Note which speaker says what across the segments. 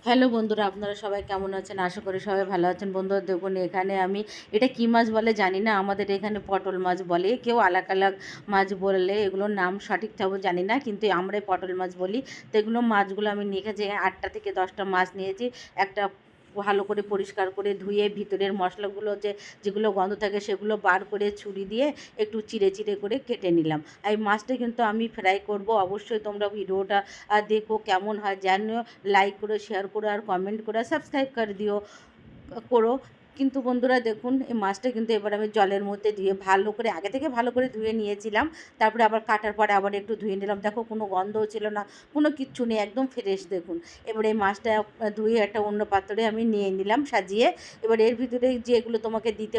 Speaker 1: Hello বন্ধুরা, আপনারা সবাই কেমন আছেন? আশা করি সবাই ভালো আছেন। বন্ধুরা দেখুন, এখানে আমি এটা কী মাছ বলে জানি না, আমাদের এখানে পটল মাছ বলে, কেউ আলাগ আলাগ মাছ বললে, এগুলোর নাম সঠিকভাবে জানি না, কিন্তু আমরাই পটল মাছ বলি। তো এগুলো মাছগুলো আমি নিয়ে গেছি, 8টা থেকে 10টা মাছ নিয়েছি। একটা ভালো করে পরিষ্কার করে ধুয়ে ভিতরের মশলাগুলো যেগুলো গন্ধ থাকে সেগুলো বার করে ছুরি দিয়ে একটু চিড়ে চিড়ে করে কেটে নিলাম। আর এই মাছটা কিন্তু আমি ফ্রাই করব। অবশ্যই তোমরা ভিডিওটা দেখো কেমন হয় জানিও। লাইক করো, শেয়ার করো, আর কমেন্ট করো, সাবস্ক্রাইব করে দিও করো। কিন্তু বন্ধুরা দেখুন, এই মাছটা কিন্তু এবার আমি জলের মধ্যে ধুয়ে ভালো করে, আগে থেকে ভালো করে ধুয়ে নিয়েছিলাম। তারপরে আবার কাটার পরে আবার একটু ধুয়ে নিলাম। দেখো, কোনো গন্ধও ছিল না, কোনো কিচ্ছু নেই, একদম ফ্রেশ দেখুন। এবার এই মাছটা ধুয়ে একটা অন্য পাত্রে আমি নিয়ে নিলাম সাজিয়ে। এবার এর ভিতরে যেগুলো তোমাকে দিতে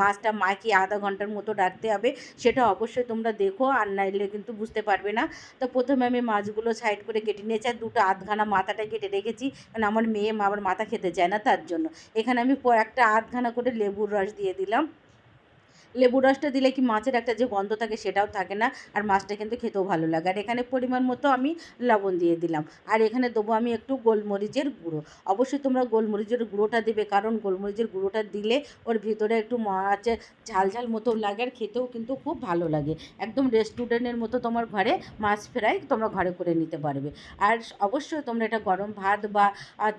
Speaker 1: মাছটা মাখিয়ে আধা ঘন্টার মতো রাখতে হবে, সেটা অবশ্যই তোমরা দেখো, আর নাইলে কিন্তু বুঝতে পারবে না। তো প্রথমে আমি মাছগুলো সাইড করে কেটে নিয়েছি, আর দুটো আধখানা মাথাটা কেটে রেখেছি, কারণ আমার মেয়ে আবার মাথা খেতে চায় না, তার জন্য। এখানে আমি একটা আধখানা করে লেবুর রস দিয়ে দিলাম। লেবুর রসটা দিলে কি মাছের একটা যে গন্ধ থাকে সেটাও থাকে না, আর মাছটা কিন্তু খেতেও ভালো লাগে। আর এখানে পরিমাণ মতো আমি লবণ দিয়ে দিলাম। আর এখানে দেবো আমি একটু গোলমরিচের গুঁড়ো। অবশ্যই তোমরা গোলমরিচের গুঁড়োটা দেবে, কারণ গোলমরিচের গুঁড়োটা দিলে ওর ভিতরে একটু মাছের ঝাল ঝাল মতো লাগে, আর খেতেও কিন্তু খুব ভালো লাগে। একদম রেস্টুরেন্টের মতো তোমার ঘরে মাছ ফ্রাই তোমরা ঘরে করে নিতে পারবে। আর অবশ্যই তোমরা এটা গরম ভাত বা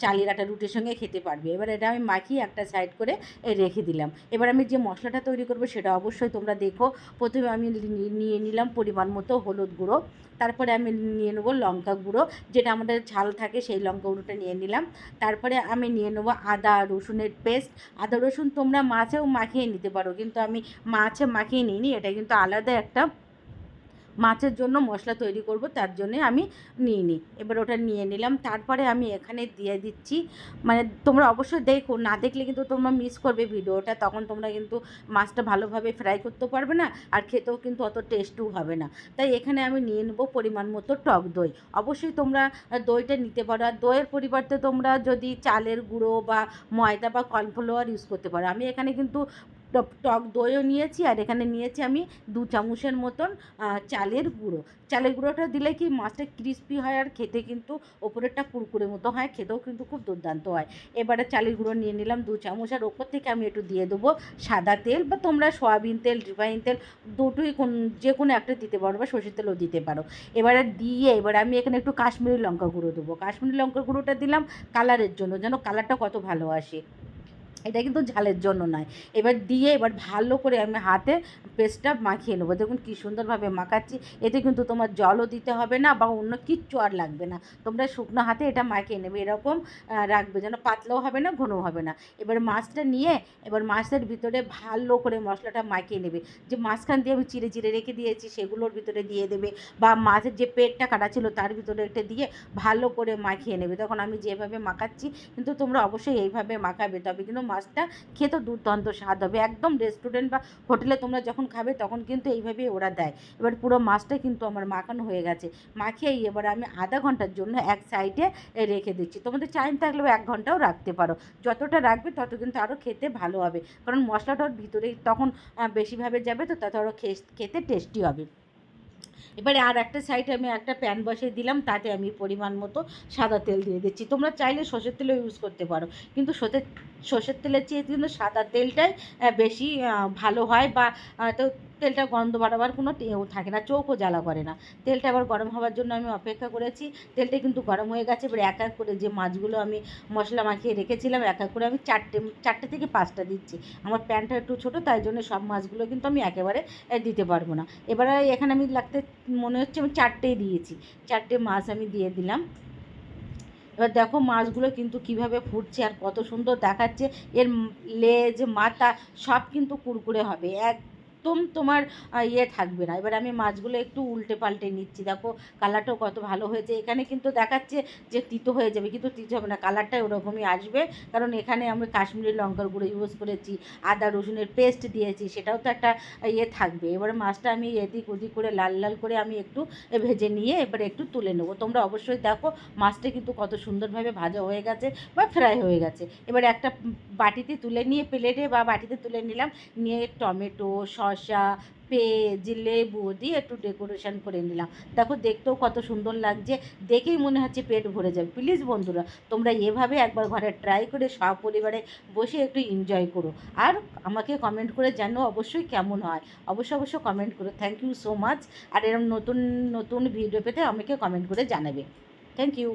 Speaker 1: চালের আটা রুটির সঙ্গে খেতে পারবে। এবার এটা আমি মাখিয়ে একটা সাইড করে রেখে দিলাম। এবার আমি যে মশলাটা তৈরি করবো সেটা অবশ্যই তোমরা দেখো। প্রথমে আমি নিয়ে নিলাম পরিমাণ মতো হলুদ গুঁড়ো, তারপরে আমি নিয়ে নেবো লঙ্কা গুঁড়ো, যেটা আমাদের ঝাল থাকে সেই লঙ্কা গুঁড়োটা নিয়ে নিলাম। তারপরে আমি নিয়ে নেবো আদা রসুনের পেস্ট। আদা রসুন তোমরা মাছেও মাখিয়ে নিতে পারো, কিন্তু আমি মাছে মাখিয়ে নিইনি, এটা কিন্তু আলাদা একটা মাছের জন্য মশলা তৈরি করব, তার জন্যে আমি নিয়ে নিই। এবার ওটা নিয়ে নিলাম। তারপরে আমি এখানে দিয়ে দিচ্ছি, মানে তোমরা অবশ্যই দেখো, না দেখলে কিন্তু তোমরা মিস করবে ভিডিওটা, তখন তোমরা কিন্তু মাছটা ভালোভাবে ফ্রাই করতে পারবে না, আর খেতেও কিন্তু অত টেস্টও হবে না। তাই এখানে আমি নিয়ে নেবো পরিমাণ মতো টক দই। অবশ্যই তোমরা দইটা নিতে পারো, আর দইয়ের পরিবর্তে তোমরা যদি চালের গুঁড়ো বা ময়দা বা কর্নফ্লাওয়ার ইউজ করতে পারো। আমি এখানে কিন্তু টক দইও নিয়েছি, আর এখানে নিয়েছি আমি 2 চামচের মতন চালের গুঁড়ো। চালের গুঁড়োটা দিলে কি মাছটা ক্রিস্পি হয়, আর খেতে কিন্তু ওপরেরটা কুরকুরে মতো হয়, খেতেও কিন্তু খুব দুর্দান্ত হয়। এবারে চালের গুঁড়ো নিয়ে নিলাম 2 চামচ, আর ওপর থেকে আমি একটু দিয়ে দেবো সাদা তেল, বা তোমরা সয়াবিন তেল, রিফাইন তেল দুটোই যে কোনো একটা দিতে পারো, বা সরষের তেলও দিতে পারো। এবারে দিয়ে এবারে আমি এখানে একটু কাশ্মীরি লঙ্কা গুঁড়ো দেবো। কাশ্মীরি লঙ্কা গুঁড়োটা দিলাম কালারের জন্য, যেন কালারটা কত ভালো আসে, এটা কিন্তু ঝালের জন্য নয়। এবার দিয়ে এবার ভালো করে আমি হাতে পেস্টটা মাখিয়ে নেবো। দেখুন কী সুন্দরভাবে মাখাচ্ছি। এতে কিন্তু তোমার জলও দিতে হবে না, বা অন্য কিচ্ছু আর লাগবে না। তোমরা শুকনো হাতে এটা মাখিয়ে নেবে, এরকম রাখবে, যেন পাতলাও হবে না, ঘনও হবে না। এবার মাছটা নিয়ে এবার মাছের ভিতরে ভালো করে মশলাটা মাখিয়ে নেবে। যে মাঝখান দিয়ে আমি চিড়ে চিড়ে রেখে দিয়েছি সেগুলোর ভিতরে দিয়ে দেবে, বা মাছের যে পেটটা কাটা ছিল তার ভিতরে একটা দিয়ে ভালো করে মাখিয়ে নেবে। তখন আমি যেভাবে মাখাচ্ছি কিন্তু তোমরা অবশ্যই এইভাবে মাখাবে, তবে কিন্তু মাছটা খেতে দুর্দান্ত স্বাদ হবে। একদম রেস্টুরেন্ট বা হোটেলে তোমরা যখন খাবে তখন কিন্তু এইভাবেই ওরা দেয়। এবার পুরো মাছটা কিন্তু আমার মাখানো হয়ে গেছে। মাখিয়েই এবার আমি আধা ঘন্টার জন্য এক সাইডে রেখে দিচ্ছি। তোমাদের টাইম থাকলেও 1 ঘন্টাও রাখতে পারো। যতটা রাখবে তত কিন্তু আরও খেতে ভালো হবে, কারণ মশলাটার ভিতরেই তখন বেশিভাবে যাবে, তো তত আরও খেতে টেস্টি হবে। এবারে আর একটা সাইডে আমি একটা প্যান বসিয়ে দিলাম, তাতে আমি পরিমাণ মতো সাদা তেল দিয়ে দিচ্ছি। তোমরা চাইলে সর্ষের তেলও ইউজ করতে পারো, কিন্তু সর্ষের তেলের চেয়ে কিন্তু সাদা তেলটাই বেশি ভালো হয়, বা তো তেলটা গন্ধ বাড়াবার কোনো থাকে না, চোখও জ্বালা করে না। তেলটা আবার গরম হওয়ার জন্য আমি অপেক্ষা করেছি। তেলটা কিন্তু গরম হয়ে গেছে। এবার এক এক করে যে মাছগুলো আমি মশলা মাখিয়ে রেখেছিলাম, এক এক করে আমি চারটে থেকে 5টা দিচ্ছি। আমার প্যানটা একটু ছোটো, তাই জন্য সব মাছগুলো কিন্তু আমি একেবারে দিতে পারবো না। এবারে এখানে আমি মনে হচ্ছে আমি 4টেই দিয়েছি। 4টে মাছ আমি দিয়ে দিলাম। এবার দেখো মাছগুলো কিন্তু কিভাবে ফুটছে, আর কত সুন্দর দেখাচ্ছে। এর লেজ মাথা সব কিন্তু কুরকুরে হবে, একদম তোমার ইয়ে থাকবে না। এবার আমি মাছগুলো একটু উল্টে পাল্টে নিচ্ছি। দেখো কালারটাও কত ভালো হয়েছে। এখানে কিন্তু দেখাচ্ছে যে তিতো হয়ে যাবে, কিন্তু তিতো হবে না, কালারটা ওরকমই আসবে, কারণ এখানে আমি কাশ্মীরি লঙ্কার গুঁড়ো ইউজ করেছি, আদা রসুনের পেস্ট দিয়েছি, সেটাও তো একটা ইয়ে থাকবে। এবারে মাছটা আমি এদিক ওদিক করে লাল লাল করে আমি একটু ভেজে নিয়ে এবারে একটু তুলে নেবো। তোমরা অবশ্যই দেখো মাছটা কিন্তু কত সুন্দরভাবে ভাজা হয়ে গেছে বা ফ্রাই হয়ে গেছে। এবারে একটা বাটিতে তুলে নিয়ে, প্লেটে বা বাটিতে তুলে নিলাম, নিয়ে টমেটো, সস শসা, পেঁয়াজ, লেবু দিয়ে একটু ডেকোরেশন করে নিলাম। দেখো দেখতেও কত সুন্দর লাগছে, দেখেই মনে হচ্ছে পেট ভরে যাবে। প্লিজ বন্ধুরা, তোমরা এভাবে একবার ঘরে ট্রাই করে সপরিবারে বসে একটু এনজয় করো। আর আমাকে কমেন্ট করে জানো অবশ্যই কেমন হয়, অবশ্যই কমেন্ট করো। Thank you so much. আর এরকম নতুন নতুন ভিডিও পেতে আমাকে কমেন্ট করে জানাবে। Thank you.